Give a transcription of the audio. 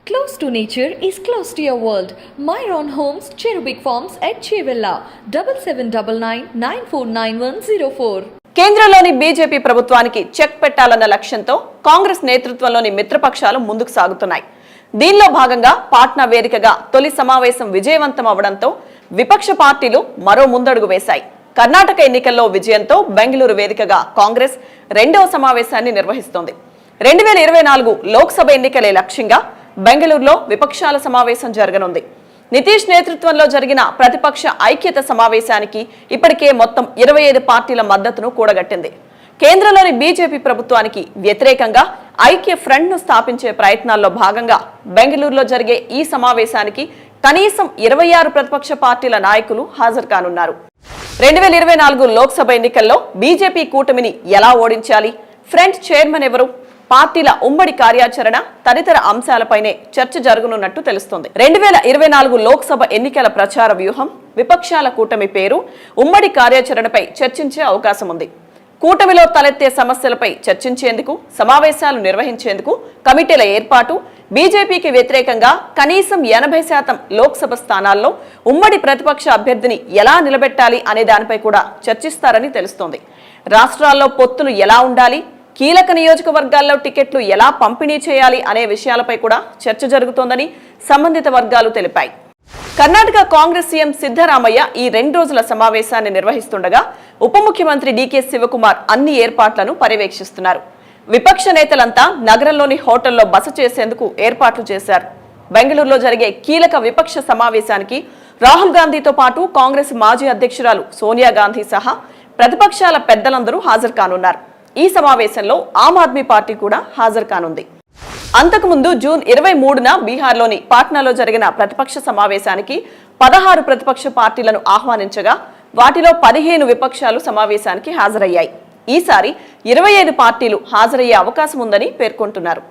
Close to nature is close to your world. Myron Homes, Cherubic Farms at Chevilla, 7799949104. కేంద్రంలోని BJP ప్రభుత్వానికి check పెట్టాలన్న లక్ష్యంతో కాంగ్రెస్ నేతృత్వంలోని మిత్రపక్షాలు ముందుకు సాగుతున్నాయి. దీనిలో భాగంగా పాట్నా వేదికగా తొలి సమావేశం విజయవంతం అవడంతో విపక్ష పార్టీలు మరో ముందడుగు వేశాయి. కర్ణాటక ఎన్నికల్లో విజయంతో బెంగళూరు వేదికగా కాంగ్రెస్ రెండవ సమావేశాన్ని నిర్వహిస్తోంది. 2024 లోక్సభ ఎన్నికలే లక్ష్యంగా బెంగళూరులో విపక్షాల సమావేశం జరగనుంది. నితీష్ నేతృత్వంలో జరిగిన ప్రతిపక్ష ఐక్యత సమావేశానికి ఇప్పటికే మొత్తం 25 పార్టీల మద్దతును కూడగట్టింది. కేంద్రంలోని బీజేపీ ప్రభుత్వానికి వ్యతిరేకంగా ఐక్య ఫ్రంట్ ను స్థాపించే ప్రయత్నాల్లో భాగంగా బెంగళూరులో జరిగే ఈ సమావేశానికి కనీసం 26 ప్రతిపక్ష పార్టీల నాయకులు హాజరు కానున్నారు. 2024 లోక్సభ ఎన్నికల్లో బీజేపీ కూటమిని ఎలా ఓడించాలి, ఫ్రంట్ చైర్మన్ ఎవరు, పార్టీల ఉమ్మడి కార్యాచరణ తదితర అంశాలపైనే చర్చ జరగనున్నట్టు తెలుస్తోంది. 2024 లోక్సభ ఎన్నికల ప్రచార వ్యూహం, విపక్షాల కూటమి పేరు, ఉమ్మడి కార్యాచరణపై చర్చించే అవకాశం ఉంది. కూటమిలో తలెత్తే సమస్యలపై చర్చించేందుకు, సమావేశాలు నిర్వహించేందుకు కమిటీల ఏర్పాటు, బీజేపీకి వ్యతిరేకంగా కనీసం 80% లోక్సభ స్థానాల్లో ఉమ్మడి ప్రతిపక్ష అభ్యర్థిని ఎలా నిలబెట్టాలి అనే దానిపై కూడా చర్చిస్తారని తెలుస్తోంది. రాష్ట్రాల్లో పొత్తులు ఎలా ఉండాలి, కీలక నియోజకవర్గాల్లో టికెట్లు ఎలా పంపిణీ చేయాలి అనే విషయాలపై కూడా చర్చ జరుగుతోందని సంబంధిత వర్గాలు తెలిపాయి. కర్ణాటక కాంగ్రెస్ సీఎం సిద్ధరామయ్య ఈ 2 రోజుల సమావేశాన్ని నిర్వహిస్తుండగా ఉప ముఖ్యమంత్రి డీకే శివకుమార్ అన్ని ఏర్పాట్లను పర్యవేక్షిస్తున్నారు. విపక్ష నేతలంతా నగరంలోని హోటల్లో బస చేసేందుకు ఏర్పాట్లు చేశారు. బెంగళూరులో జరిగే కీలక విపక్ష సమావేశానికి రాహుల్ గాంధీతో పాటు కాంగ్రెస్ మాజీ అధ్యక్షురాలు సోనియా గాంధీ సహా ప్రతిపక్షాల పెద్దలందరూ హాజరు కానున్నారు. ఈ సమావేశంలో ఆమ్ ఆద్మీ పార్టీ కూడా హాజరు కానుంది. అంతకుముందు జూన్ 23న బీహార్లోని పాట్నాలో జరిగిన ప్రతిపక్ష సమావేశానికి 16 ప్రతిపక్ష పార్టీలను ఆహ్వానించగా వాటిలో 15 విపక్షాలు సమావేశానికి హాజరయ్యాయి. ఈసారి 25 పార్టీలు హాజరయ్యే అవకాశం ఉందని పేర్కొంటున్నారు.